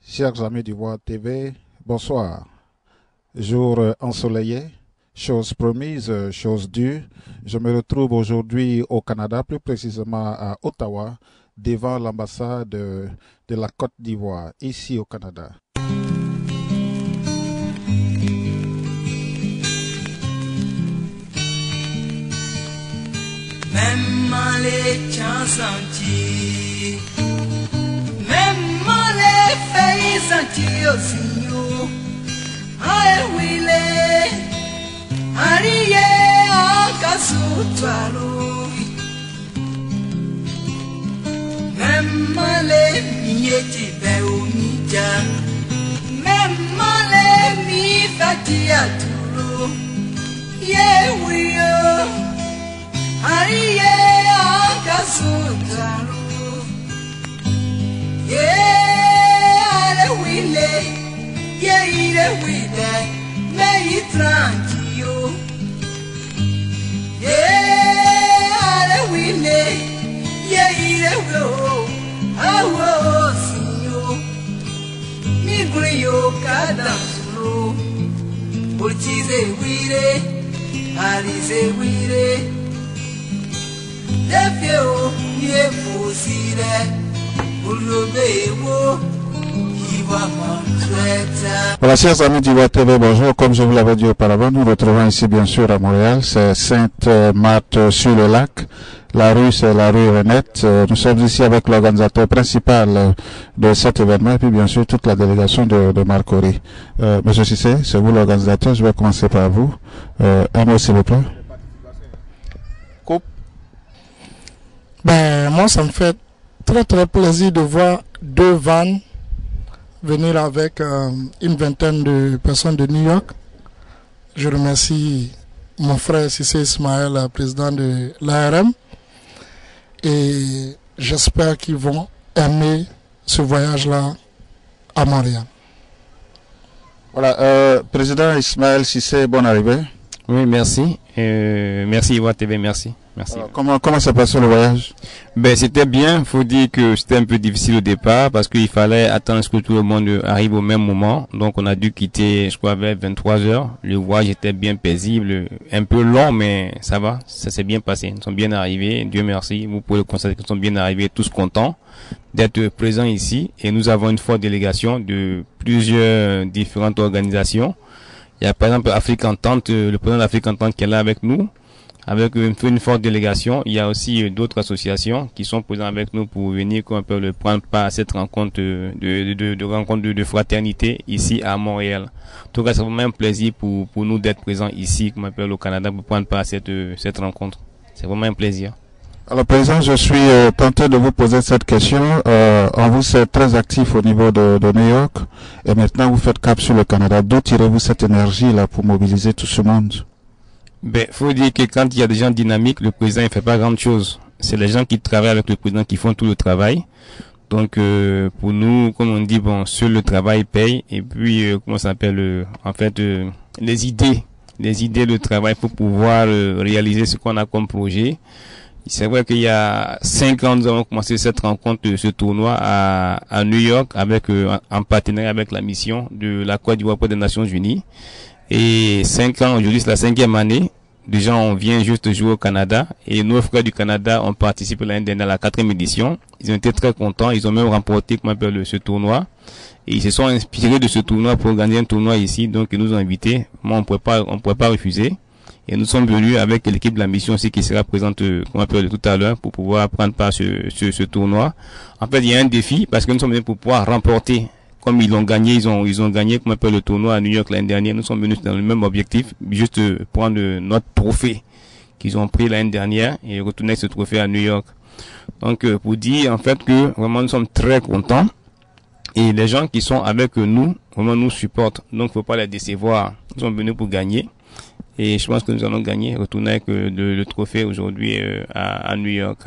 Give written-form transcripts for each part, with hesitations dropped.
Chers amis d'Ivoire TV, bonsoir. Jour ensoleillé, chose promise, chose due. Je me retrouve aujourd'hui au Canada, plus précisément à Ottawa, devant l'ambassade de la Côte d'Ivoire, ici au Canada. Même les chansanti, même les faisanti aussi, aïe oui ariye akasutwalo, même les mieti beumija, même les mi fatiaturo, ye oui Ariye akasutaru, ye ale wile, ye ire wile, me tranquillo. Ye ale wile, ye ire wile, awo sinyo, mi brillo cada solo, portize wile, alize wile. Voilà, chers amis d'Ivoire TV, bonjour. Comme je vous l'avais dit auparavant, nous nous retrouvons ici bien sûr à Montréal. C'est Sainte-Marthe sur le lac. La rue, c'est la rue Renette. Nous sommes ici avec l'organisateur principal de cet événement et puis bien sûr toute la délégation de Marcory. Monsieur Cissé, c'est vous l'organisateur. Je vais commencer par vous. Un mot s'il vous plaît. Ben, moi, ça me fait très plaisir de voir deux vannes venir avec une vingtaine de personnes de New York. Je remercie mon frère Cissé Ismaël, président de l'ARM, et j'espère qu'ils vont aimer ce voyage-là à Montréal. Voilà, président Ismaël Cissé, bonne arrivée. Oui, merci. Merci Ivoire TV, merci. Merci. Alors, comment s'est passé le voyage? Ben, c'était bien. Faut dire que c'était un peu difficile au départ parce qu'il fallait attendre que tout le monde arrive au même moment. Donc, on a dû quitter, je crois, vers 23 heures. Le voyage était bien paisible, un peu long, mais ça va. Ça s'est bien passé. Nous sommes bien arrivés. Dieu merci. Vous pouvez le constater que nous sommes bien arrivés, tous contents d'être présents ici. Et nous avons une forte délégation de plusieurs différentes organisations. Il y a par exemple Afrique Entente, le président d'Afrique Entente qui est là avec nous, avec une forte délégation. Il y a aussi d'autres associations qui sont présentes avec nous pour venir qu'on peut prendre part à cette rencontre de fraternité ici à Montréal. En tout cas, c'est vraiment un plaisir pour nous d'être présents ici, comme on appelle au Canada, pour prendre part à cette rencontre. C'est vraiment un plaisir. Alors, président, je suis tenté de vous poser cette question. Vous êtes très actif au niveau de New York et maintenant vous faites cap sur le Canada. D'où tirez-vous cette énergie-là pour mobiliser tout ce monde? Ben, faut dire que quand il y a des gens dynamiques, le président ne fait pas grande chose. C'est les gens qui travaillent avec le président qui font tout le travail. Donc, pour nous, comme on dit, bon, seul le travail paye. Et puis, comment ça s'appelle, en fait, les idées de travail pour pouvoir réaliser ce qu'on a comme projet. C'est vrai qu'il y a 5 ans, nous avons commencé cette rencontre, ce tournoi à New York avec, en partenariat avec la mission de la Côte d'Ivoire des Nations Unies. Et 5 ans, aujourd'hui c'est la 5e année. Déjà, on vient juste jouer au Canada. Et nos frères du Canada ont participé l'année dernière à la 4e édition. Ils ont été très contents. Ils ont même remporté, comment on appelle, ce tournoi. Et ils se sont inspirés de ce tournoi pour organiser un tournoi ici. Donc, ils nous ont invités. Moi, on pouvait pas refuser. Et nous sommes venus avec l'équipe de la mission aussi qui sera présente, comment on appelle, tout à l'heure pour pouvoir prendre part à ce tournoi. En fait, il y a un défi parce que nous sommes venus pour pouvoir remporter. Comme ils l'ont gagné, ils ont gagné, comme on appelle, le tournoi à New York l'année dernière. Nous sommes venus dans le même objectif, juste prendre notre trophée qu'ils ont pris l'année dernière et retourner ce trophée à New York. Donc, pour dire, en fait, que vraiment nous sommes très contents. Et les gens qui sont avec nous, vraiment nous supportent. Donc, faut pas les décevoir. Nous sommes venus pour gagner. Et je pense que nous allons gagner, retourner avec le trophée aujourd'hui à New York.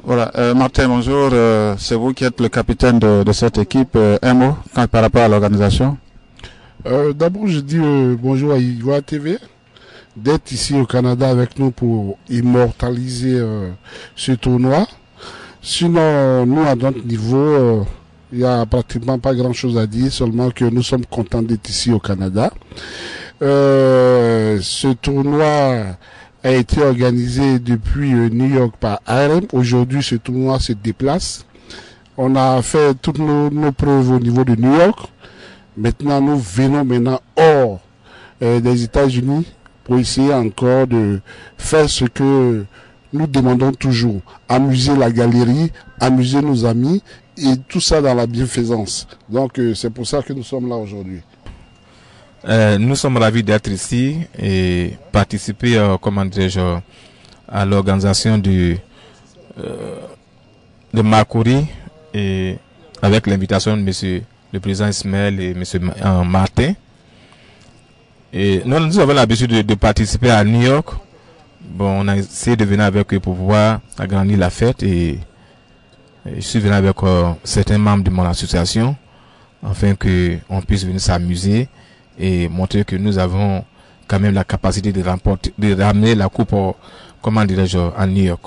Voilà, Martin, bonjour. C'est vous qui êtes le capitaine de cette équipe. Un mot par rapport à l'organisation? D'abord, je dis bonjour à Ivoire TV, d'être ici au Canada avec nous pour immortaliser ce tournoi. Sinon, nous, à notre niveau, Il n'y a pratiquement pas grand-chose à dire, seulement que nous sommes contents d'être ici au Canada. Ce tournoi a été organisé depuis New York par ARM. Aujourd'hui, ce tournoi se déplace. On a fait toutes nos preuves au niveau de New York. Maintenant, nous venons hors des États-Unis pour essayer encore de faire ce que nous demandons toujours. Amuser la galerie, amuser nos amis et tout ça dans la bienfaisance. Donc, c'est pour ça que nous sommes là aujourd'hui. Nous sommes ravis d'être ici et participer, à l'organisation de Makuri et avec l'invitation de monsieur le président Ismaël et monsieur Martin. Et nous avons l'habitude de participer à New York. Bon, on a essayé de venir avec eux pour pouvoir agrandir la fête et je suis venu avec certains membres de mon association afin qu'on puisse venir s'amuser et montrer que nous avons quand même la capacité de ramener la coupe, à New York.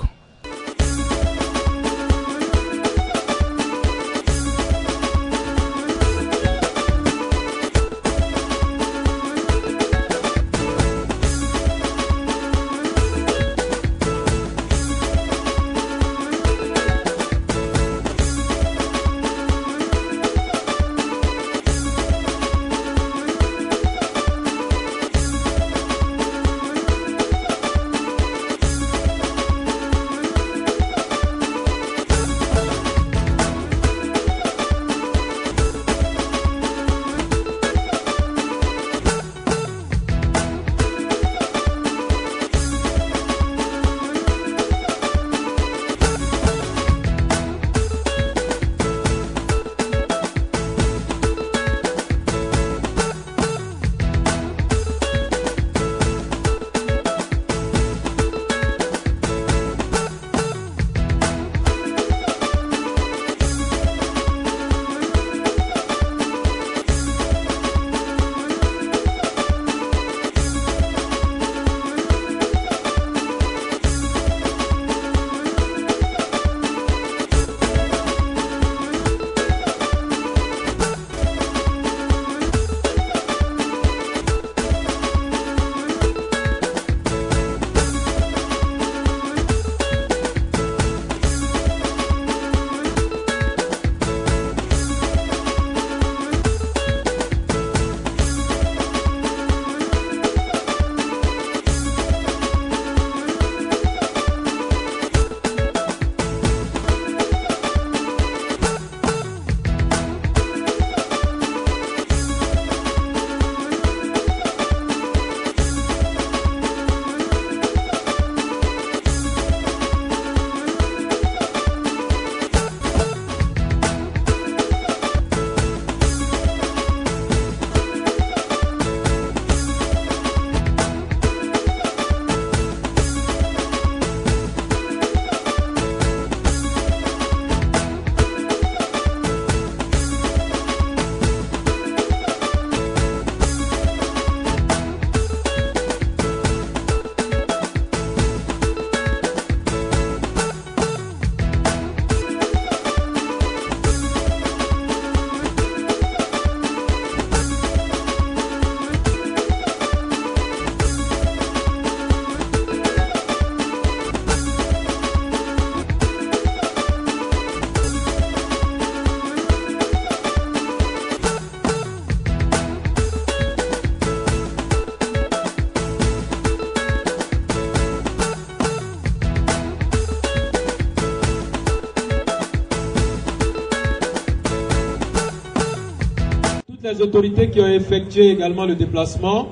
Les autorités qui ont effectué également le déplacement,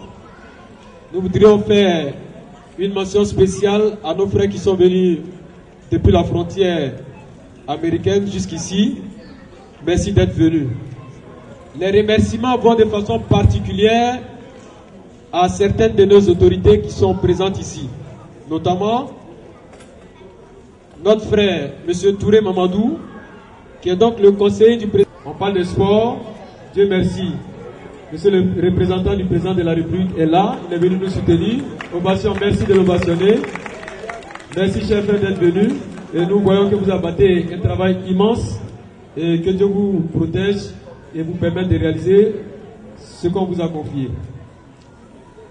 nous voudrions faire une mention spéciale à nos frères qui sont venus depuis la frontière américaine jusqu'ici. Merci d'être venus. Les remerciements vont de façon particulière à certaines de nos autorités qui sont présentes ici, notamment notre frère M. Touré Mamadou, qui est donc le conseiller du président. On parle de sport. Dieu merci. Monsieur le représentant du président de la République est là. Il est venu nous soutenir. Ovation, merci de l'ovationner. Merci, chers frères, d'être venus. Et nous voyons que vous abattez un travail immense. et que Dieu vous protège et vous permette de réaliser ce qu'on vous a confié.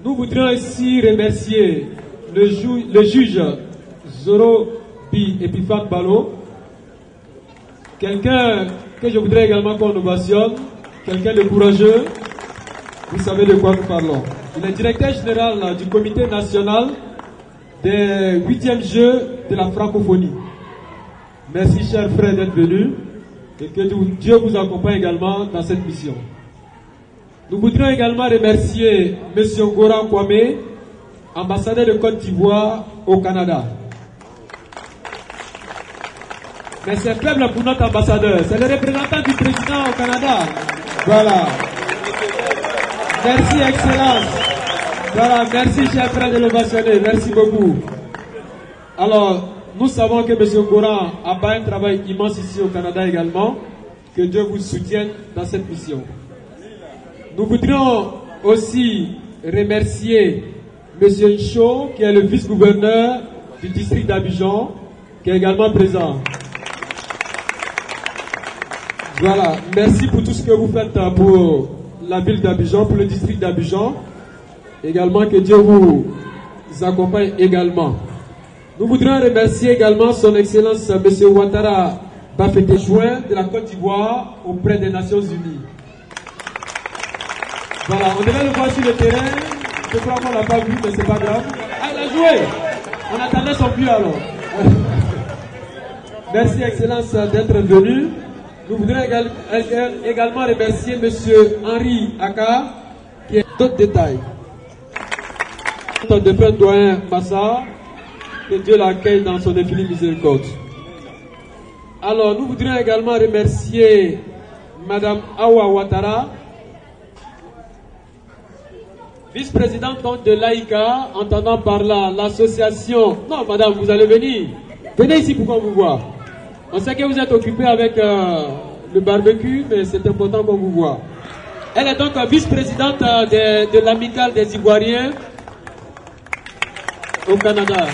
Nous voudrions ici remercier le juge Zoro Bi Epiphane Balo, quelqu'un que je voudrais également qu'on ovationne, quelqu'un de courageux, vous savez de quoi nous parlons. Il est directeur général du comité national des 8e Jeux de la francophonie. Merci chers frères d'être venus et que Dieu vous accompagne également dans cette mission. Nous voudrions également remercier M. Ngora Kwame, ambassadeur de Côte d'Ivoire au Canada. Mais c'est faible pour notre ambassadeur, c'est le représentant du président au Canada. Voilà. Merci Excellence. Voilà, merci chers frères de l'ovationner, merci beaucoup. Alors, nous savons que M. Ngora a fait un travail immense ici au Canada également. Que Dieu vous soutienne dans cette mission. Nous voudrions aussi remercier M. Ncho, qui est le vice-gouverneur du district d'Abidjan, qui est également présent. Voilà, merci pour tout ce que vous faites pour la ville d'Abidjan, pour le district d'Abidjan. Également, que Dieu vous accompagne également. Nous voudrions remercier également son Excellence M. Ouattara Bafété Chouin de la Côte d'Ivoire auprès des Nations Unies. Voilà, on devait le voir sur le terrain. Je crois qu'on ne l'a pas vu, mais c'est pas grave. Ah, il a joué. On attendait son but alors. Merci Excellence d'être venu. Nous voudrions également remercier M. Henri Aka, qui est d'autres détails. De frère doyen Massa, que Dieu l'accueille dans son infinie miséricorde. Alors, nous voudrions également remercier Madame Awa Ouattara, vice-présidente de l'AICA, entendant par là l'association. Non, madame, vous allez venir. Venez ici pour qu'on vous voit. On sait que vous êtes occupé avec le barbecue, mais c'est important qu'on vous voit. Elle est donc vice-présidente de l'amicale des Ivoiriens au Canada.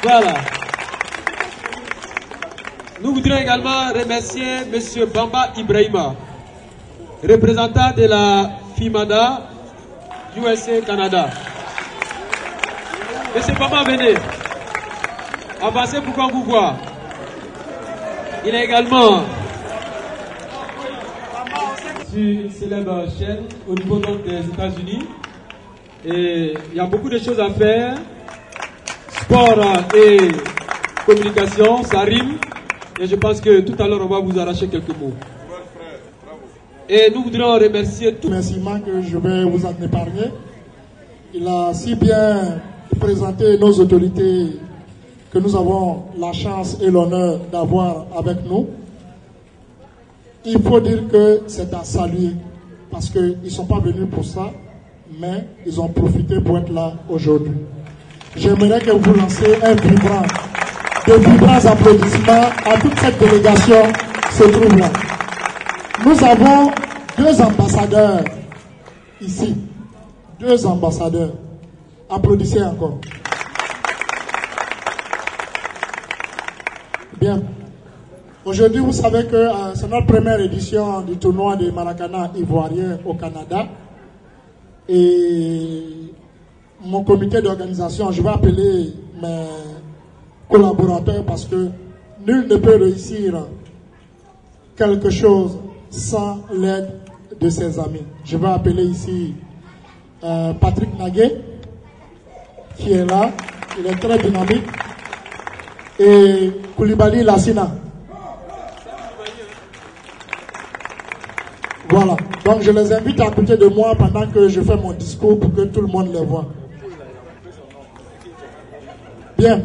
Voilà. Nous voudrions également remercier M. Bamba Ibrahima, représentant de la FIMADA, USA Canada. M. Bamba, venez. Avancez pour qu'on vous voit. Il est également sur une célèbre chaîne au niveau donc des États-Unis. Et il y a beaucoup de choses à faire. Sport et communication, ça rime. Et je pense que tout à l'heure, on va vous arracher quelques mots. Et nous voudrions remercier tous. Remerciements que je vais vous en épargner. Il a si bien présenté nos autorités que nous avons la chance et l'honneur d'avoir avec nous. Il faut dire que c'est à saluer parce qu'ils ne sont pas venus pour ça, mais ils ont profité pour être là aujourd'hui. J'aimerais que vous lanciez de vibrants applaudissements à toute cette délégation qui se trouve là. Nous avons 2 ambassadeurs ici. 2 ambassadeurs. Applaudissez encore. Bien. Aujourd'hui, vous savez que c'est notre première édition du tournoi des Maracana ivoiriens au Canada. Et mon comité d'organisation, je vais appeler mes collaborateurs parce que nul ne peut réussir quelque chose sans l'aide de ses amis. Je vais appeler ici Patrick Naguet, qui est là. Il est très dynamique. Et Koulibaly Lassina. Voilà. Donc je les invite à côté de moi pendant que je fais mon discours pour que tout le monde les voit. Bien.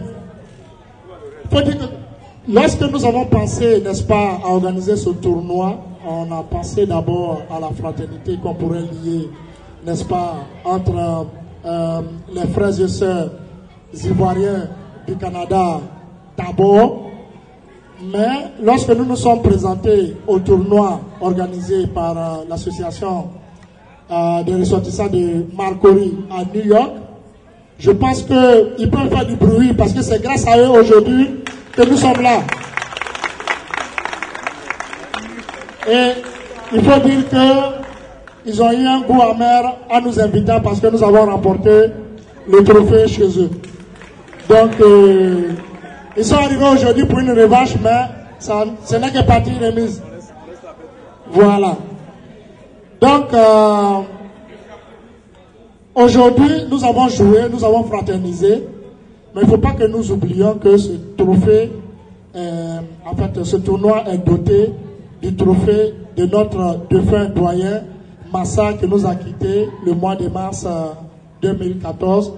Il faut dire que lorsque nous avons pensé, n'est-ce pas, à organiser ce tournoi, on a pensé d'abord à la fraternité qu'on pourrait lier, n'est-ce pas, entre les frères et sœurs ivoiriens du Canada d'abord. Mais lorsque nous nous sommes présentés au tournoi organisé par l'association des ressortissants de Marcory à New York, je pense qu'ils peuvent faire du bruit parce que c'est grâce à eux aujourd'hui que nous sommes là. Et il faut dire qu'ils ont eu un goût amer en nous invitant parce que nous avons remporté le trophée chez eux. Donc, ils sont arrivés aujourd'hui pour une revanche, mais ce n'est que partie remise. Voilà. Donc, aujourd'hui, nous avons joué, nous avons fraternisé, mais il ne faut pas que nous oublions que ce trophée, en fait, ce tournoi est doté du trophée de notre défunt doyen Massa qui nous a quittés le mois de mars 2014.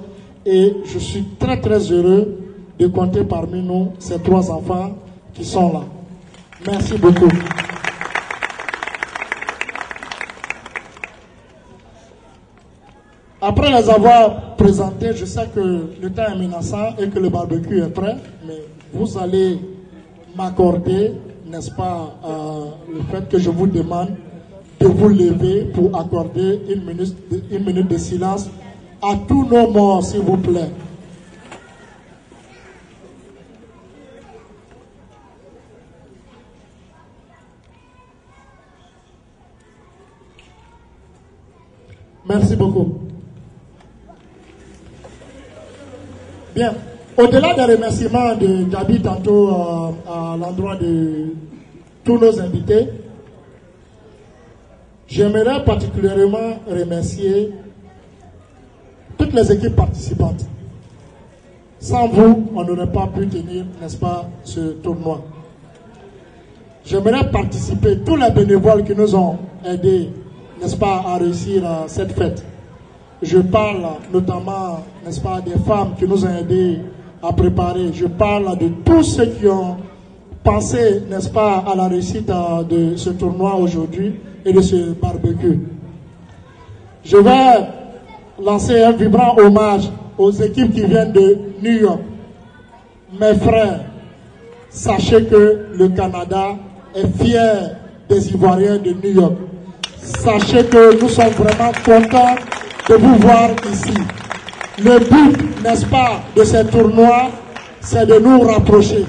Et je suis très très heureux de compter parmi nous ces 3 enfants qui sont là. Merci beaucoup. Après les avoir présentés, je sais que le temps est menaçant et que le barbecue est prêt, mais vous allez m'accorder, n'est-ce pas, le fait que je vous demande de vous lever pour accorder une minute de silence à tous nos morts, s'il vous plaît. Merci beaucoup. Bien. Au-delà des remerciements de Gabi tantôt à l'endroit de tous nos invités, j'aimerais particulièrement remercier toutes les équipes participantes. Sans vous, on n'aurait pas pu tenir, n'est-ce pas, ce tournoi. J'aimerais participer, tous les bénévoles qui nous ont aidés, n'est-ce pas, à réussir cette fête. Je parle notamment, n'est-ce pas, des femmes qui nous ont aidés à préparer. Je parle de tous ceux qui ont pensé, n'est-ce pas, à la réussite de ce tournoi aujourd'hui et de ce barbecue. Je vais lancer un vibrant hommage aux équipes qui viennent de New York. Mes frères, sachez que le Canada est fier des Ivoiriens de New York. Sachez que nous sommes vraiment contents de vous voir ici. Le but, n'est-ce pas, de ces tournois, c'est de nous rapprocher.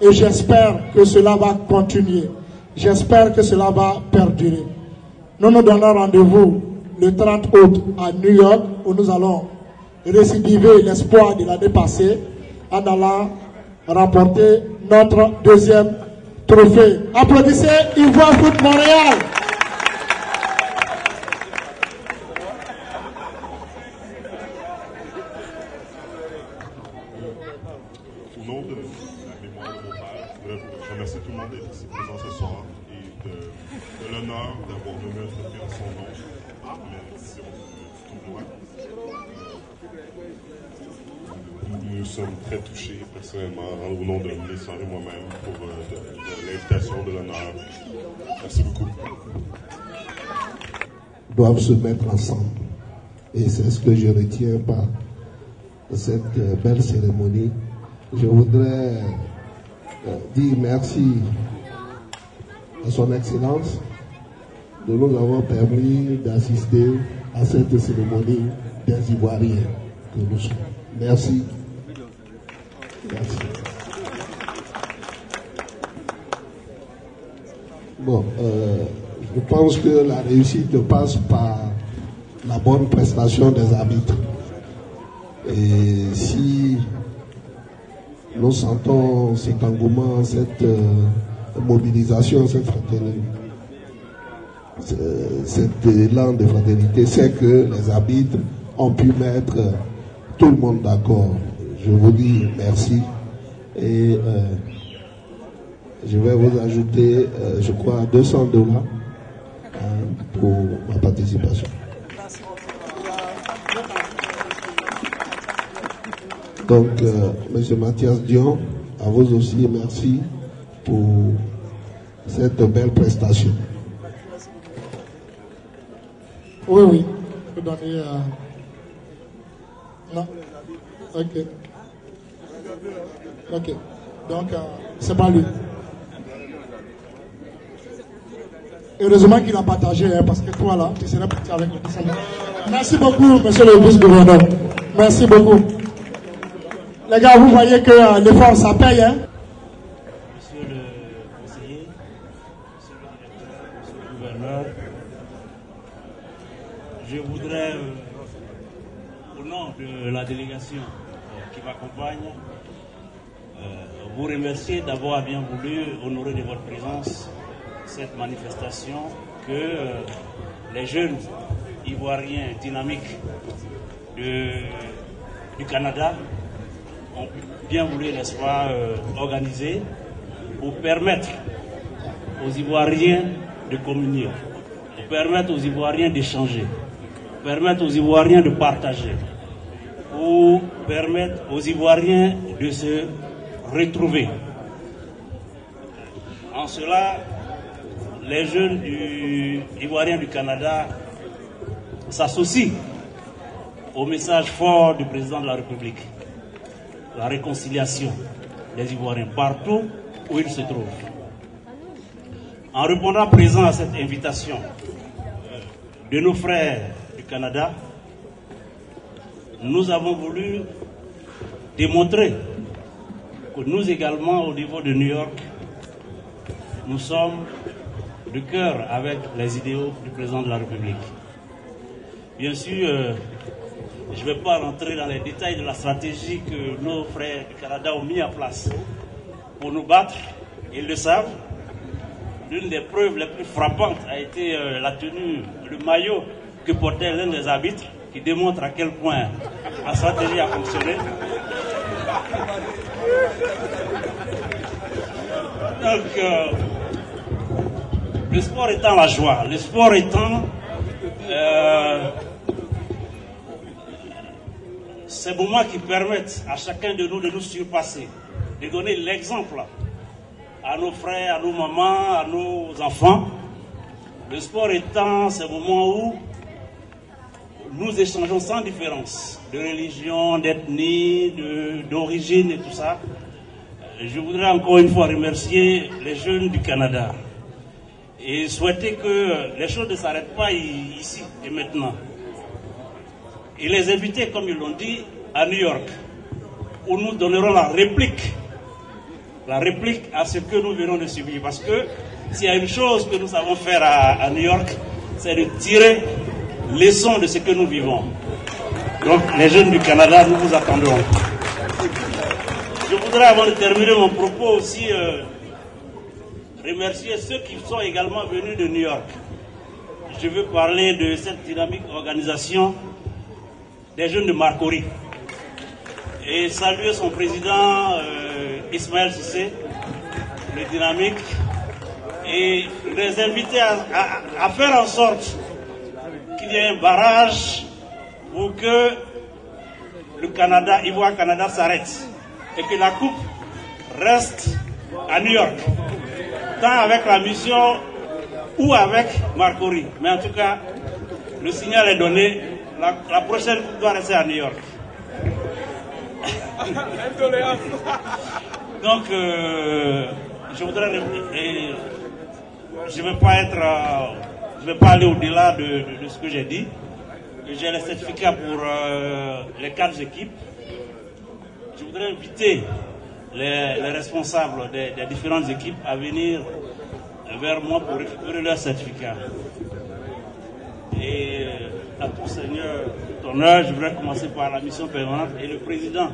Et j'espère que cela va continuer. J'espère que cela va perdurer. Nous nous donnons rendez-vous le 30 août à New York, où nous allons récidiver l'espoir de l'année passée en allant remporter notre 2e trophée. Applaudissez Ivoire Foot Montréal. Au nom de la mémoire de mon père, je voudrais vous remercier tout le monde d'être ici présent ce soir et de l'honneur d'avoir nommé un trophée en son nom à l'édition du tournoi. Nous sommes très touchés personnellement au nom de Ministre et moi-même pour de l'invitation, de l'honneur. Merci beaucoup. Doivent se mettre ensemble. Et c'est ce que je retiens par cette belle cérémonie. Je voudrais dire merci à son Excellence de nous avoir permis d'assister à cette cérémonie des Ivoiriens que nous sommes. Merci. Merci. Bon, je pense que la réussite passe par la bonne prestation des arbitres. Et si nous sentons cet engouement, cette mobilisation, cette fraternité, cet élan de fraternité, c'est que les arbitres ont pu mettre tout le monde d'accord. Je vous dis merci et je vais vous ajouter, je crois, $200 pour ma participation. Donc, M. Mathias Dion, à vous aussi, merci pour cette belle prestation. Oui, oui. Je peux donner... Non. Ok. Ok. Donc, c'est pas lui. Heureusement qu'il a partagé, hein, parce que toi, là, tu serais parti avec le descendant. Merci beaucoup, monsieur le vice-gouverneur. Merci beaucoup. Les gars, vous voyez que l'effort, ça paye, hein? Monsieur le conseiller, monsieur le directeur, Je voudrais, au nom de la délégation qui m'accompagne, vous remercier d'avoir bien voulu honorer de votre présence cette manifestation que les jeunes ivoiriens dynamiques du Canada ont bien voulu, n'est-ce pas, organiser pour permettre aux Ivoiriens de communier, pour permettre aux Ivoiriens d'échanger, pour permettre aux Ivoiriens de partager, pour permettre aux Ivoiriens de se retrouver. En cela, les jeunes Ivoiriens du Canada s'associent au message fort du président de la République, la réconciliation des Ivoiriens partout où ils se trouvent. En répondant présent à cette invitation de nos frères du Canada, nous avons voulu démontrer que nous également, au niveau de New York, nous sommes de cœur avec les idéaux du président de la République. Bien sûr, je ne vais pas rentrer dans les détails de la stratégie que nos frères du Canada ont mis en place pour nous battre, ils le savent. L'une des preuves les plus frappantes a été la tenue, le maillot que portait l'un des arbitres, qui démontre à quel point la stratégie a fonctionné. Donc, le sport étant la joie, le sport étant ces moments qui permettent à chacun de nous surpasser, de donner l'exemple à nos frères, à nos mamans, à nos enfants. Le sport étant ces moments où nous échangeons sans différence de religion, d'ethnie, d'origine et tout ça. Je voudrais encore une fois remercier les jeunes du Canada et souhaiter que les choses ne s'arrêtent pas ici et maintenant. Et les inviter, comme ils l'ont dit, à New York, où nous donnerons la réplique à ce que nous venons de subir. Parce que s'il y a une chose que nous savons faire à New York, c'est de tirer leçon de ce que nous vivons. Donc les jeunes du Canada, nous vous attendrons. Je voudrais, avant de terminer mon propos aussi, remercier ceux qui sont également venus de New York. Je veux parler de cette dynamique organisation des jeunes de Marcory et saluer son président Ismaël Cissé, le dynamique, et les inviter à faire en sorte qu'il y ait un barrage pour que le Canada, Ivoire-Canada s'arrête et que la coupe reste à New York, tant avec la mission ou avec Marcory. Mais en tout cas, le signal est donné, la prochaine coupe doit rester à New York. Donc, je voudrais, je ne vais pas aller au-delà de ce que j'ai dit. J'ai les certificats pour les 4 équipes. Je voudrais inviter les responsables des différentes équipes à venir vers moi pour récupérer leurs certificats. Et à tout Seigneur, tout honneur, je voudrais commencer par la mission permanente et le président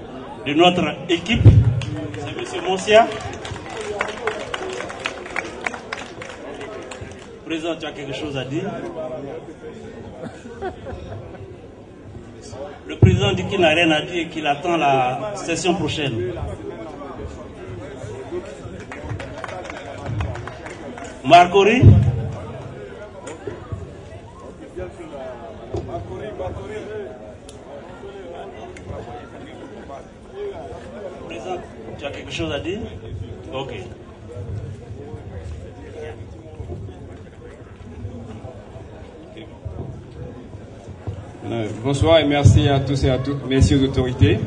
de notre équipe, c'est M. Monsia. Président, tu as quelque chose à dire? Le président dit qu'il n'a rien à dire et qu'il attend la session prochaine. Marcory? Président, tu as quelque chose à dire? Ok. Bonsoir et merci à tous et à toutes. Merci aux autorités.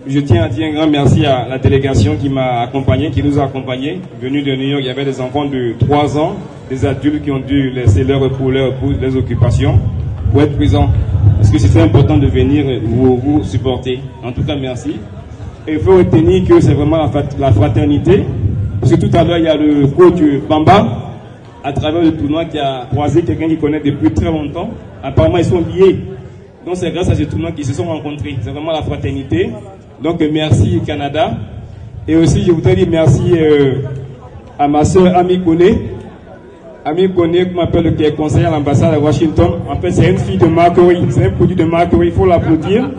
Je tiens à dire un grand merci à la délégation qui m'a accompagné, qui nous a accompagnés. Venus de New York, il y avait des enfants de 3 ans, des adultes qui ont dû laisser leur époux, les occupations pour être présents. Parce que c'était important de venir vous supporter. En tout cas, merci. Et il faut retenir que c'est vraiment la fraternité. Parce que tout à l'heure, il y a le coach Bamba à travers le tournoi qui a croisé quelqu'un qui connaît depuis très longtemps. Apparemment, ils sont liés. Donc, c'est grâce à ce tournoi qu'ils se sont rencontrés. C'est vraiment la fraternité. Donc, merci Canada. Et aussi, je voudrais dire merci à ma soeur Ami Kone. Ami Kone, qu'on m'appelle, qui est conseiller à l'ambassade à Washington. En fait, c'est une fille de Marcory. C'est un produit de Marcory. Il faut l'applaudir.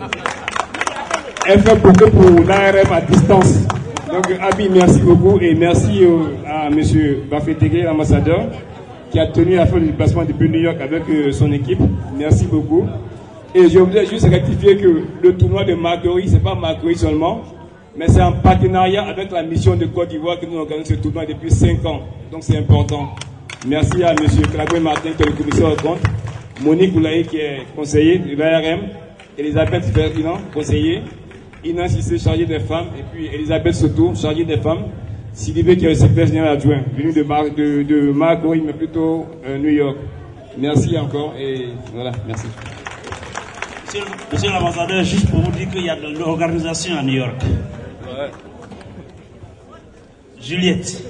Elle fait beaucoup pour l'ARM à distance. Donc, Abi, merci beaucoup et merci à M. Bafetegui, l'ambassadeur, qui a tenu à faire le déplacement depuis New York avec son équipe. Merci beaucoup. Et je voudrais juste rectifier que le tournoi de Marcory, ce n'est pas Marcory seulement, mais c'est en partenariat avec la mission de Côte d'Ivoire que nous organisons ce tournoi depuis 5 ans. Donc, c'est important. Merci à M. Clagoué Martin, qui est le commissaire au compte, Monique Boulaye, qui est conseiller de l'ARM, Elisabeth Ferdinand, conseiller, Ina Sissé, chargée des femmes, et puis Elisabeth Soto, chargée des femmes, Sylvie, qui est le secrétaire général adjoint, venu de Marcory, mais plutôt New York. Merci encore, et voilà, merci. Monsieur l'ambassadeur, juste pour vous dire qu'il y a de l'organisation à New York. Ouais. Juliette.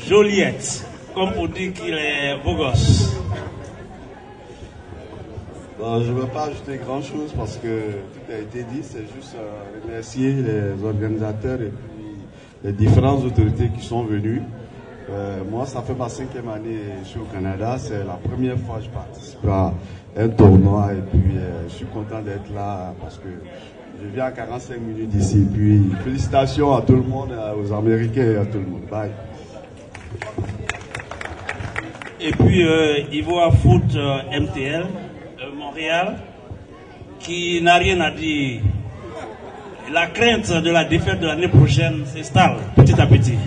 Joliette, comme pour dire qu'il est beau gosse. Bon, je ne vais pas ajouter grand-chose parce que tout a été dit. C'est juste remercier les organisateurs et puis les différentes autorités qui sont venues. Moi, ça fait ma 5e année ici au Canada. C'est la première fois que je participe à un tournoi et puis je suis content d'être là parce que je viens à 45 minutes d'ici. Puis félicitations à tout le monde, aux Américains et à tout le monde. Bye. Et puis Ivoire Foot MTL, Montréal, qui n'a rien à dire. La crainte de la défaite de l'année prochaine s'installe petit à petit.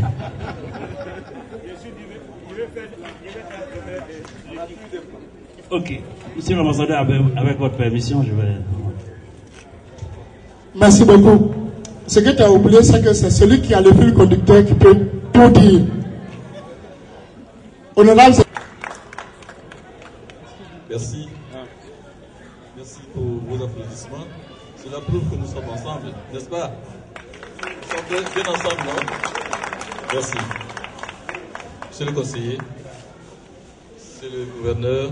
Ok. Monsieur l'ambassadeur, avec votre permission, je vais... Merci beaucoup. Ce que tu as oublié, c'est que c'est celui qui a le fil conducteur qui peut tout dire. Honorable. Merci. Merci pour vos applaudissements. Cela prouve que nous sommes ensemble, n'est-ce pas? Nous sommes bien ensemble, non? Merci. Monsieur le conseiller, monsieur le gouverneur,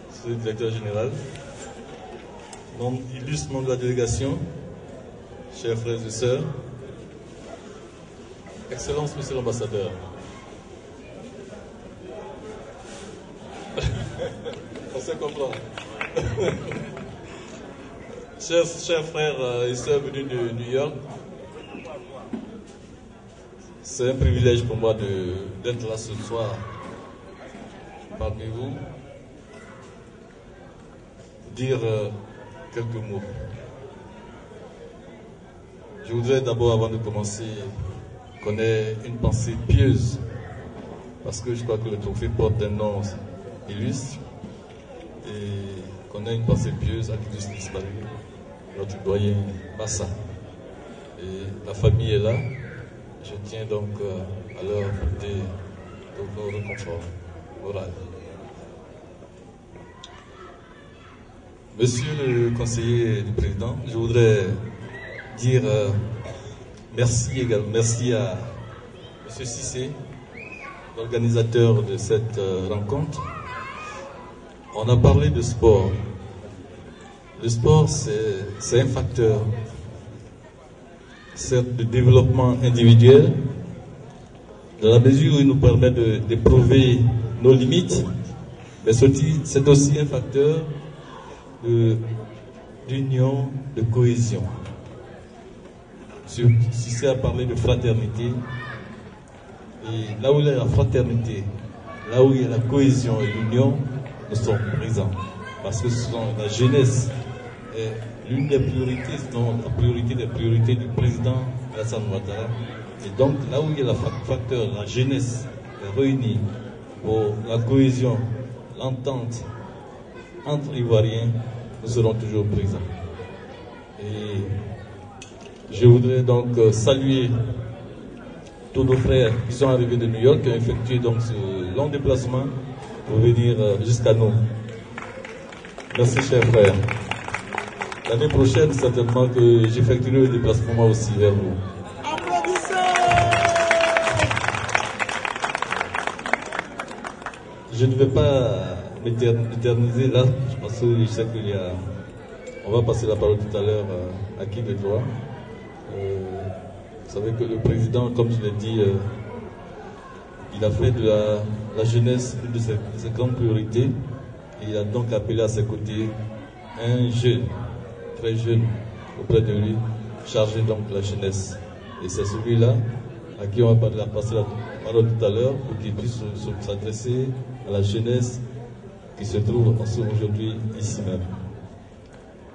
monsieur le directeur général, illustres membres de la délégation, chers frères et sœurs, Excellence, monsieur l'ambassadeur. On se comprend. Chers frères et sœurs venus de New York, c'est un privilège pour moi d'être là ce soir parmi vous, dire quelques mots. Je voudrais d'abord, avant de commencer, qu'on ait une pensée pieuse, parce que je crois que le trophée porte un nom illustre, et qu'on ait une pensée pieuse à l'illustre disparu, notre doyen Bassa. Et la famille est là, je tiens donc à leur apporter le réconfort moral. Monsieur le conseiller du président, je voudrais dire merci également, merci à monsieur Cissé, l'organisateur de cette rencontre. On a parlé de sport. Le sport, c'est un facteur, certes, de développement individuel, dans la mesure où il nous permet d'éprouver nos limites, mais c'est aussi un facteur d'union, de cohésion. Cissé a parlé de fraternité, et là où il y a la fraternité, là où il y a la cohésion et l'union, nous sommes présents. Parce que la jeunesse est l'une des priorités, sinon la priorité des priorités du président Alassane Ouattara. Et donc là où il y a le facteur, la jeunesse est réunie pour la cohésion, l'entente entre Ivoiriens, nous serons toujours présents. Et je voudrais donc saluer tous nos frères qui sont arrivés de New York, qui ont effectué donc ce long déplacement pour venir jusqu'à nous. Merci, chers frères. L'année prochaine, certainement que j'effectuerai le déplacement moi aussi vers vous. Applaudissez! je ne vais pas m'éterniser là, parce que je sais qu'il y a... On va passer la parole tout à l'heure à qui de droit. Vous savez que le président, comme je l'ai dit, il a fait de la jeunesse une de ses grandes priorités. Et il a donc appelé à ses côtés un jeune, très jeune, auprès de lui, chargé donc de la jeunesse. Et c'est celui-là à qui on va passer la parole tout à l'heure pour qu'il puisse s'adresser à la jeunesse qui se trouve aujourd'hui ici même.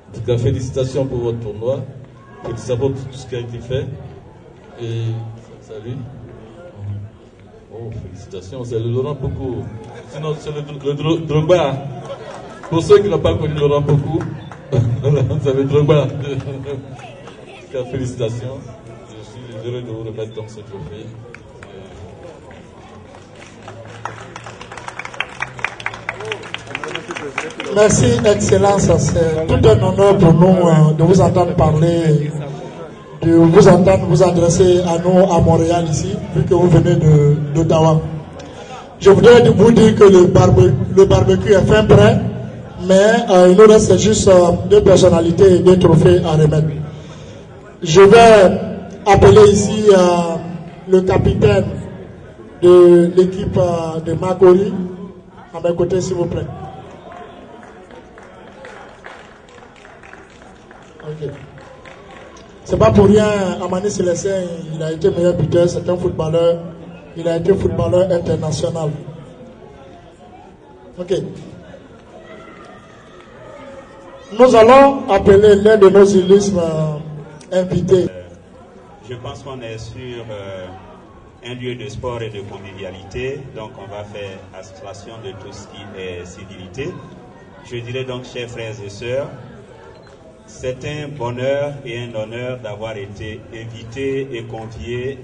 En tout cas, félicitations pour votre tournoi, félicitations pour tout ce qui a été fait. Et salut. Oh, félicitations, c'est le Laurent Pocou. Sinon, c'est le Drogba. Pour ceux qui n'ont pas connu Laurent Pocou, c'est le Drogba. En tout cas, félicitations. Je suis heureux de vous remettre dans ce trophée. Merci, Excellence. C'est tout un honneur pour nous de vous entendre parler, de vous entendre vous adresser à nous à Montréal ici, vu que vous venez d'Ottawa. Je voudrais vous dire que le barbecue est fin prêt, mais il nous reste juste 2 personnalités et 2 trophées à remettre. Je vais appeler ici le capitaine de l'équipe de Makori à mes côtés, s'il vous plaît. Okay. C'est pas pour rien, Amani Célestin, il a été meilleur buteur, c'est un footballeur, il a été footballeur international. Ok. Nous allons appeler l'un de nos illustres invités. Je pense qu'on est sur un lieu de sport et de convivialité, donc on va faire abstraction de tout ce qui est civilité. Je dirais donc, chers frères et sœurs, c'est un bonheur et un honneur d'avoir été invité et convié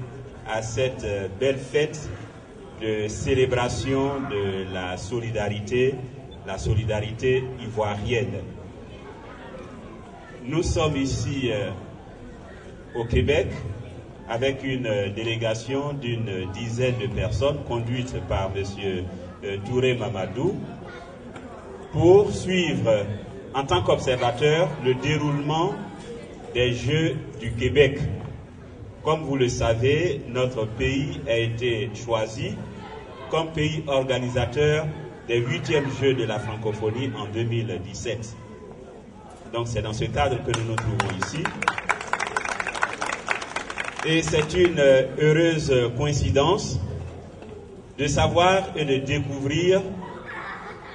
à cette belle fête de célébration de la solidarité ivoirienne. Nous sommes ici au Québec avec une délégation d'une dizaine de personnes conduite par M. Touré Mamadou pour suivre en tant qu'observateur le déroulement des Jeux du Québec. Comme vous le savez, notre pays a été choisi comme pays organisateur des 8e Jeux de la francophonie en 2017. Donc c'est dans ce cadre que nous nous trouvons ici. Et c'est une heureuse coïncidence de savoir et de découvrir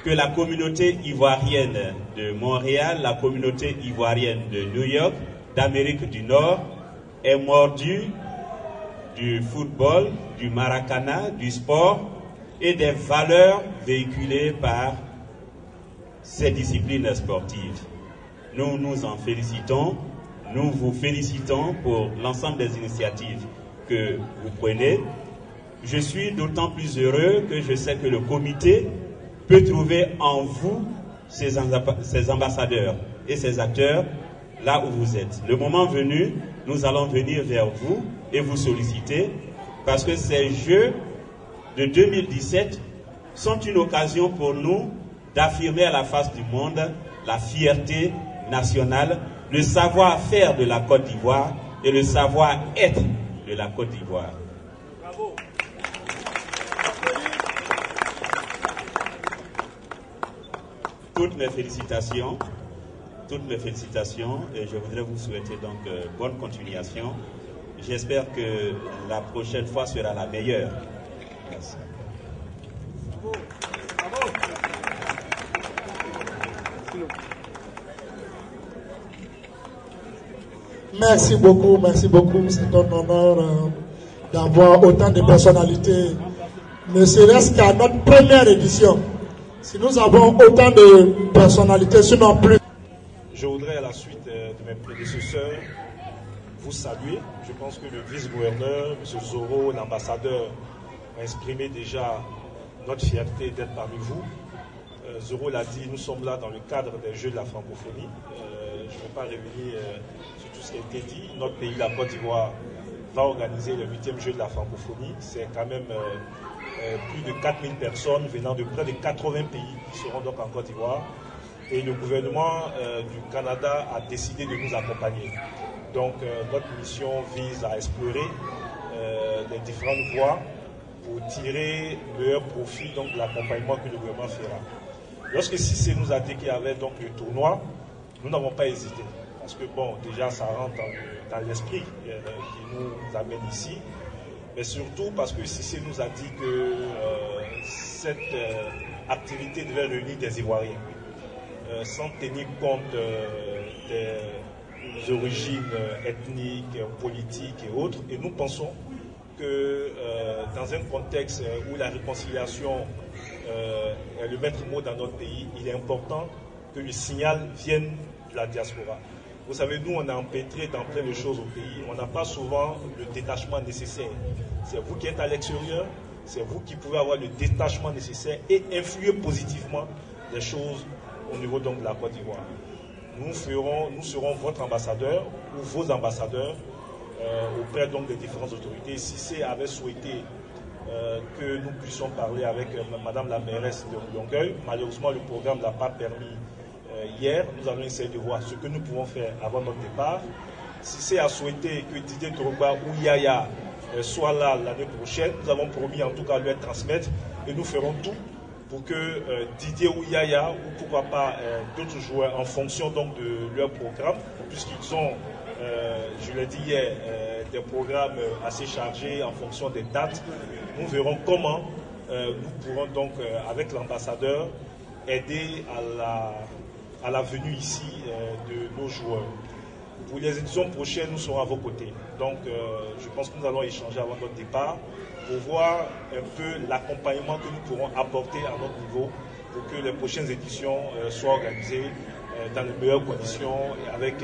que la communauté ivoirienne de Montréal, la communauté ivoirienne de New York, d'Amérique du Nord, est mordue du football, du maracana, du sport et des valeurs véhiculées par ces disciplines sportives. Nous nous en félicitons, nous vous félicitons pour l'ensemble des initiatives que vous prenez. Je suis d'autant plus heureux que je sais que le comité peut trouver en vous ces ambassadeurs et ces acteurs là où vous êtes. Le moment venu, nous allons venir vers vous et vous solliciter parce que ces Jeux de 2017 sont une occasion pour nous d'affirmer à la face du monde la fierté nationale, le savoir-faire de la Côte d'Ivoire et le savoir-être de la Côte d'Ivoire. Bravo. Toutes mes félicitations et je voudrais vous souhaiter donc bonne continuation. J'espère que la prochaine fois sera la meilleure. Merci. Bravo. Bravo. Merci beaucoup, c'est un honneur d'avoir autant de personnalités, ne serait-ce qu'à notre première édition. Si nous avons autant de personnalités, sinon plus. Je voudrais à la suite de mes prédécesseurs vous saluer. Je pense que le vice-gouverneur, M. Zoro, l'ambassadeur, a exprimé déjà notre fierté d'être parmi vous. Zoro l'a dit, nous sommes là dans le cadre des Jeux de la francophonie. Je ne vais pas revenir sur tout ce qui a été dit. Notre pays, la Côte d'Ivoire, va organiser le 8e Jeu de la francophonie. C'est quand même plus de 4000 personnes venant de près de 80 pays qui seront donc en Côte d'Ivoire. Et le gouvernement du Canada a décidé de nous accompagner. Donc notre mission vise à explorer les différentes voies pour tirer le meilleur profit donc, de l'accompagnement que le gouvernement fera. Lorsque Cissé nous a dit qu'il y avait donc le tournoi, nous n'avons pas hésité. Parce que bon, déjà ça rentre dans l'esprit qui nous amène ici. Mais surtout parce que Cissé nous a dit que cette activité devait réunir des Ivoiriens. Sans tenir compte des origines ethniques, politiques et autres. Et nous pensons que dans un contexte où la réconciliation est le maître mot dans notre pays, il est important que le signal vienne de la diaspora. Vous savez, nous, on est empêtrés dans plein de choses au pays. On n'a pas souvent le détachement nécessaire. C'est vous qui êtes à l'extérieur, c'est vous qui pouvez avoir le détachement nécessaire et influer positivement les choses au niveau donc de la Côte d'Ivoire. Nous serons votre ambassadeur ou vos ambassadeurs auprès donc des différentes autorités. Cissé avait souhaité que nous puissions parler avec Madame la mairesse de Longueuil. Malheureusement, le programme n'a pas permis hier. Nous allons essayer de voir ce que nous pouvons faire avant notre départ. Cissé a souhaité que Didier Drogba ou Yaya soit là l'année prochaine. Nous avons promis en tout cas de lui transmettre et nous ferons tout pour que Didier ou Yaya, ou pourquoi pas d'autres joueurs, en fonction donc de leur programme, puisqu'ils ont, je l'ai dit hier, des programmes assez chargés en fonction des dates, nous verrons comment nous pourrons donc, avec l'ambassadeur, aider à la venue ici de nos joueurs. Pour les éditions prochaines, nous serons à vos côtés. Donc, je pense que nous allons échanger avant notre départ pour voir un peu l'accompagnement que nous pourrons apporter à notre niveau pour que les prochaines éditions soient organisées dans les meilleures conditions et avec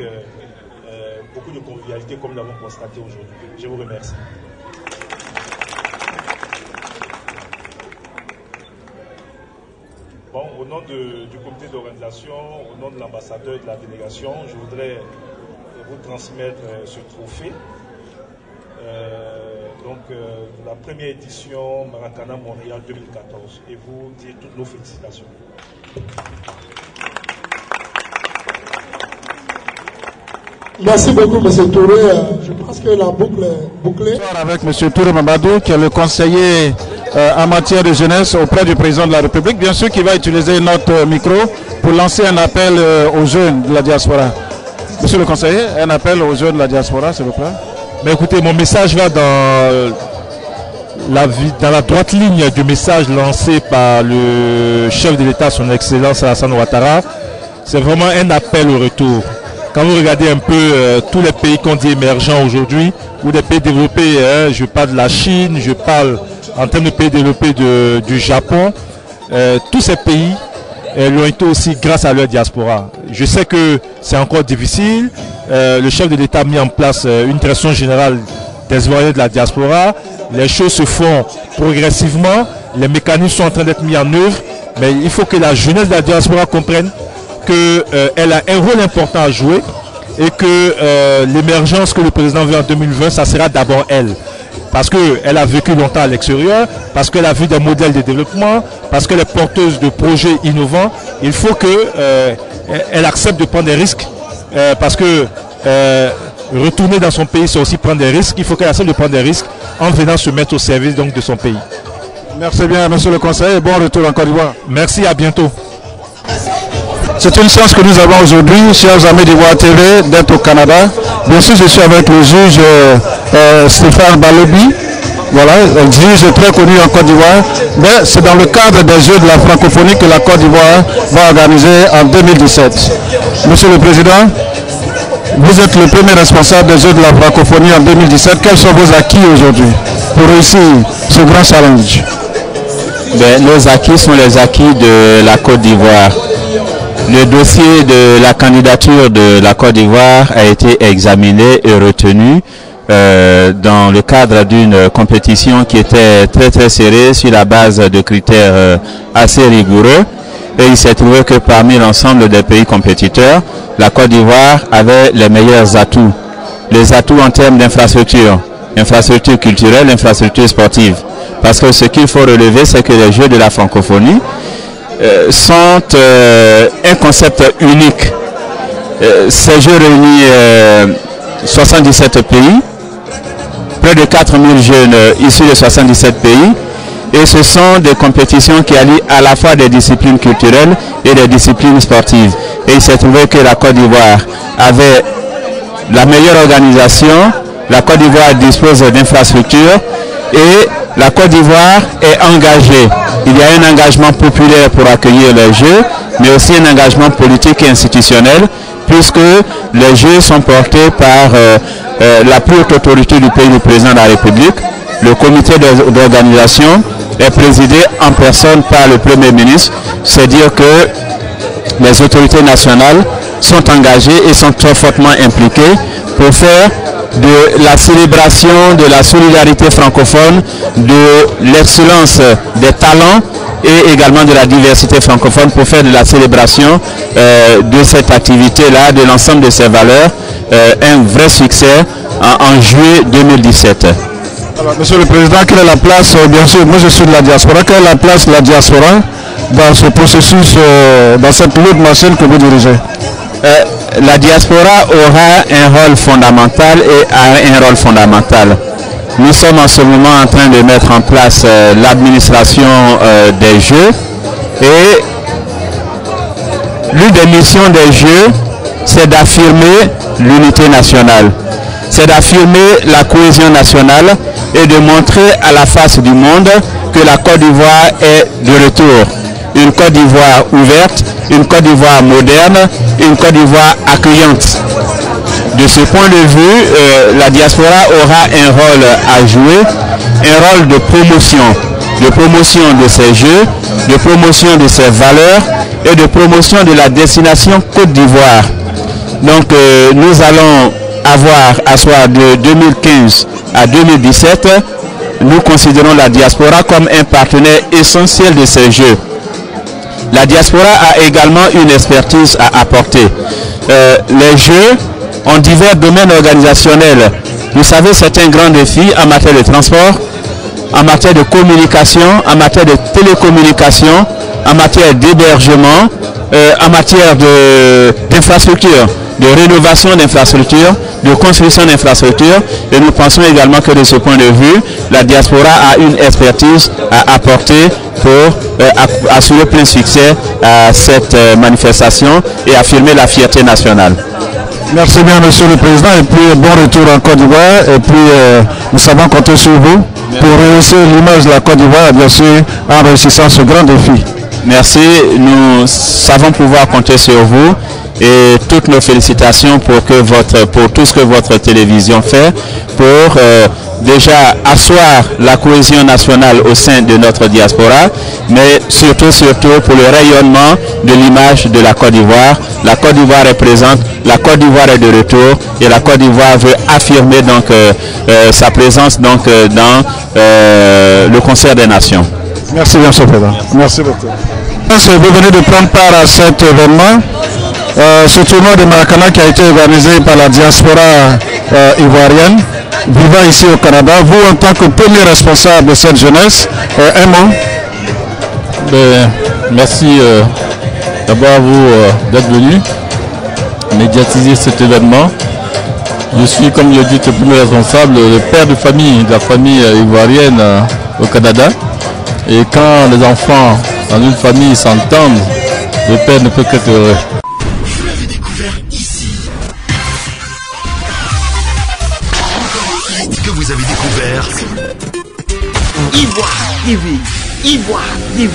beaucoup de convivialité comme nous l'avons constaté aujourd'hui. Je vous remercie. Bon, au nom du comité d'organisation, au nom de l'ambassadeur de la délégation, je voudrais vous transmettre ce trophée. La première édition Maracana Montréal 2014 et vous dire toutes nos félicitations. Merci beaucoup, M. Touré. Je pense que la boucle est bouclée. Avec M. Touré Mamadou, qui est le conseiller en matière de jeunesse auprès du président de la République, bien sûr, qui va utiliser notre micro pour lancer un appel aux jeunes de la diaspora. Monsieur le conseiller, un appel aux jeunes de la diaspora, s'il vous plaît. Mais écoutez, mon message va dans la droite ligne du message lancé par le chef de l'État, son Excellence Alassane Ouattara. C'est vraiment un appel au retour. Quand vous regardez un peu tous les pays qu'on dit émergents aujourd'hui, ou des pays développés, je parle de la Chine, je parle en termes de pays développés du Japon, tous ces pays l'ont été aussi grâce à leur diaspora. Je sais que c'est encore difficile. Le chef de l'État a mis en place une direction générale des Ivoiriens de la diaspora. Les choses se font progressivement. Les mécanismes sont en train d'être mis en œuvre. Mais il faut que la jeunesse de la diaspora comprenne qu'elle a un rôle important à jouer et que l'émergence que le président veut en 2020, ça sera d'abord elle. Parce qu'elle a vécu longtemps à l'extérieur, parce qu'elle a vu des modèles de développement, parce qu'elle est porteuse de projets innovants. Il faut qu'elle accepte de prendre des risques, parce que retourner dans son pays, c'est aussi prendre des risques. Il faut qu'elle accepte de prendre des risques en venant se mettre au service donc, de son pays. Merci bien, monsieur le conseiller, et bon retour en Côte d'Ivoire. Merci, à bientôt. C'est une chance que nous avons aujourd'hui, chers amis d'Ivoire TV, d'être au Canada. Bien sûr, je suis avec le juge Stéphane Balobi, voilà, un juge très connu en Côte d'Ivoire. Mais c'est dans le cadre des Jeux de la francophonie que la Côte d'Ivoire va organiser en 2017. Monsieur le Président, vous êtes le premier responsable des Jeux de la francophonie en 2017. Quels sont vos acquis aujourd'hui pour réussir ce grand challenge? Nos acquis sont les acquis de la Côte d'Ivoire. Le dossier de la candidature de la Côte d'Ivoire a été examiné et retenu dans le cadre d'une compétition qui était très très serrée sur la base de critères assez rigoureux. Et il s'est trouvé que parmi l'ensemble des pays compétiteurs, la Côte d'Ivoire avait les meilleurs atouts. Les atouts en termes d'infrastructure, infrastructure culturelle, infrastructure sportive. Parce que ce qu'il faut relever, c'est que les Jeux de la francophonie sont un concept unique. Ces Jeux réunissent 77 pays, près de 4000 jeunes issus de 77 pays, et ce sont des compétitions qui allient à la fois des disciplines culturelles et des disciplines sportives. Et il s'est trouvé que la Côte d'Ivoire avait la meilleure organisation, la Côte d'Ivoire dispose d'infrastructures et la Côte d'Ivoire est engagée. Il y a un engagement populaire pour accueillir les Jeux, mais aussi un engagement politique et institutionnel, puisque les Jeux sont portés par la plus haute autorité du pays, du président de la République. Le comité d'organisation est présidé en personne par le Premier ministre. C'est dire que les autorités nationales sont engagées et sont très fortement impliquées pour faire de la célébration de la solidarité francophone, de l'excellence des talents et également de la diversité francophone, pour faire de la célébration de cette activité-là, de l'ensemble de ces valeurs, un vrai succès en juillet 2017. Alors, Monsieur le Président, quelle est la place, bien sûr, moi je suis de la diaspora, quelle est la place de la diaspora dans ce processus, dans cette lourde machine que vous dirigez? La diaspora aura un rôle fondamental et a un rôle fondamental. Nous sommes en ce moment en train de mettre en place l'administration des Jeux, et l'une des missions des Jeux, c'est d'affirmer l'unité nationale, c'est d'affirmer la cohésion nationale et de montrer à la face du monde que la Côte d'Ivoire est de retour. Une Côte d'Ivoire ouverte, une Côte d'Ivoire moderne, une Côte d'Ivoire accueillante. De ce point de vue, la diaspora aura un rôle à jouer, un rôle de promotion de ces Jeux, de promotion de ces valeurs et de promotion de la destination Côte d'Ivoire. Donc nous allons avoir à soir de 2015 à 2017, nous considérons la diaspora comme un partenaire essentiel de ces Jeux. La diaspora a également une expertise à apporter. Les Jeux ont divers domaines organisationnels. Vous savez, c'est un grand défi en matière de transport, en matière de communication, en matière de télécommunication, en matière d'hébergement, en matière d'infrastructure, de rénovation d'infrastructures, de construction d'infrastructures. Et nous pensons également que de ce point de vue, la diaspora a une expertise à apporter pour assurer plein succès à cette manifestation et affirmer la fierté nationale. Merci bien, Monsieur le Président, et puis bon retour en Côte d'Ivoire, et puis nous savons compter sur vous pour rehausser l'image de la Côte d'Ivoire, bien sûr, en réussissant ce grand défi. Merci, nous savons pouvoir compter sur vous et toutes nos félicitations pour tout ce que votre télévision fait pour déjà asseoir la cohésion nationale au sein de notre diaspora, mais surtout pour le rayonnement de l'image de la Côte d'Ivoire. La Côte d'Ivoire est présente, la Côte d'Ivoire est de retour et la Côte d'Ivoire veut affirmer donc sa présence donc dans le concert des nations. Merci bien, Monsieur le Président. Merci beaucoup. Vous venez de prendre part à cet événement, ce tournoi de Maracana qui a été organisé par la diaspora ivoirienne vivant ici au Canada. Vous, en tant que premier responsable de cette jeunesse, un mot? Merci d'abord à vous d'être venu médiatiser cet événement. Je suis, comme je dis, le premier responsable, le père de famille de la famille ivoirienne au Canada. Et quand les enfants dans une famille s'entendent, le père ne peut qu'être heureux. Vous l'avez découvert ici. Que vous avez découvert Ivoire TV. Ivoire TV.